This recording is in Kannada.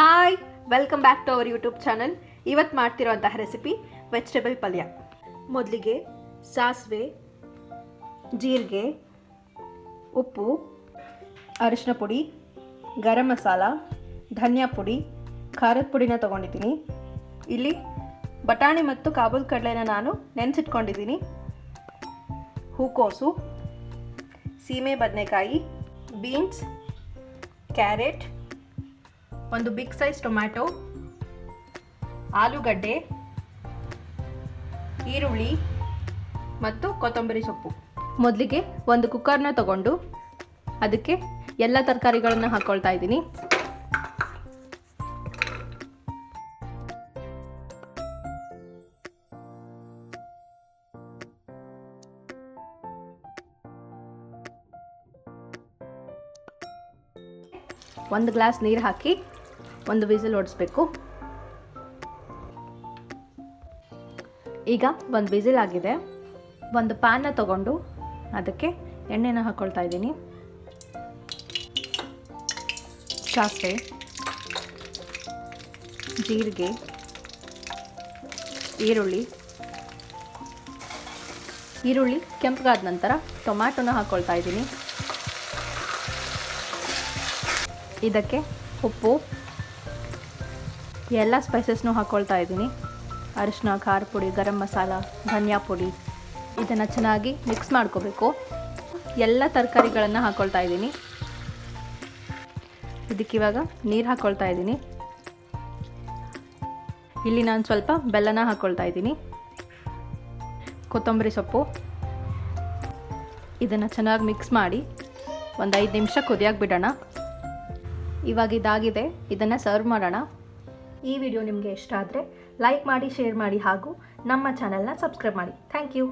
Hi, welcome back to our YouTube channel. ಇವತ್ತು ಮಾಡ್ತಿರೋಂತಹ ರೆಸಿಪಿ ವೆಜಿಟೇಬಲ್ ಪಲ್ಯ. ಮೊದಲಿಗೆ ಸಾಸಿವೆ, ಜೀರಿಗೆ, ಉಪ್ಪು, ಅರಿಶಿನ ಪುಡಿ, ಗರಂ ಮಸಾಲ, ಧನಿಯಾ ಪುಡಿ, ಖಾರದ ಪುಡಿನ ತೊಗೊಂಡಿದ್ದೀನಿ. ಇಲ್ಲಿ ಬಟಾಣಿ ಮತ್ತು ಕಾಬೂಲ್ ಕಡಲೆನ ನಾನು ನೆನೆಸಿಟ್ಕೊಂಡಿದ್ದೀನಿ. ಹೂಕೋಸು, ಸೀಮೆ ಬದನೆಕಾಯಿ, ಬೀನ್ಸ್, ಕ್ಯಾರೆಟ್, ಒಂದು ಬಿಗ್ ಸೈಜ್ ಟೊಮ್ಯಾಟೊ, ಆಲೂಗಡ್ಡೆ, ಈರುಳ್ಳಿ ಮತ್ತು ಕೊತ್ತಂಬರಿ ಸೊಪ್ಪು. ಮೊದಲಿಗೆ ಒಂದು ಕುಕ್ಕರ್ನ ತಗೊಂಡು ಅದಕ್ಕೆ ಎಲ್ಲ ತರಕಾರಿಗಳನ್ನು ಹಾಕ್ಕೊಳ್ತಾ ಇದ್ದೀನಿ. ಒಂದು ಗ್ಲಾಸ್ ನೀರು ಹಾಕಿ ಒಂದು ವಿಸಿಲ್ ಹೊಡಿಸ್ಬೇಕು. ಈಗ ಒಂದು ವಿಸಿಲ್ ಆಗಿದೆ. ಒಂದು ಪ್ಯಾನ್ನ ತಗೊಂಡು ಅದಕ್ಕೆ ಎಣ್ಣೆನ ಹಾಕ್ಕೊಳ್ತಾ ಇದ್ದೀನಿ. ಸಾಸಿವೆ, ಜೀರಿಗೆ, ಈರುಳ್ಳಿ ಕೆಂಪಗಾದ ನಂತರ ಟೊಮ್ಯಾಟೊನ ಹಾಕ್ಕೊಳ್ತಾ ಇದ್ದೀನಿ. ಇದಕ್ಕೆ ಉಪ್ಪು, ಎಲ್ಲ ಸ್ಪೈಸಸ್ನೂ ಹಾಕ್ಕೊಳ್ತಾ ಇದ್ದೀನಿ. ಅರಿಶಿನ, ಖಾರ ಪುಡಿ, ಗರಂ ಮಸಾಲ, ಧನಿಯಾ ಪುಡಿ. ಇದನ್ನು ಚೆನ್ನಾಗಿ ಮಿಕ್ಸ್ ಮಾಡ್ಕೋಬೇಕು. ಎಲ್ಲ ತರಕಾರಿಗಳನ್ನು ಹಾಕ್ಕೊಳ್ತಾ ಇದ್ದೀನಿ. ಇದಕ್ಕಿವಾಗ ನೀರು ಹಾಕ್ಕೊಳ್ತಾ ಇದ್ದೀನಿ. ಇಲ್ಲಿ ನಾನು ಸ್ವಲ್ಪ ಬೆಲ್ಲನ ಹಾಕ್ಕೊಳ್ತಾ ಇದ್ದೀನಿ. ಕೊತ್ತಂಬರಿ ಸೊಪ್ಪು. ಇದನ್ನು ಚೆನ್ನಾಗಿ ಮಿಕ್ಸ್ ಮಾಡಿ ಒಂದು 5 ನಿಮಿಷ ಕುದಿಯಕ್ಕೆ ಬಿಡೋಣ. ಇವಾಗ ಇದಾಗಿದೆ. ಇದನ್ನು ಸರ್ವ್ ಮಾಡೋಣ. ಈ ವಿಡಿಯೋ ನಿಮಗೆ ಇಷ್ಟ ಆದರೆ ಲೈಕ್ ಮಾಡಿ, ಶೇರ್ ಮಾಡಿ ಹಾಗೂ ನಮ್ಮ ಚಾನಲ್ನ ಸಬ್ಸ್ಕ್ರೈಬ್ ಮಾಡಿ. Thank you.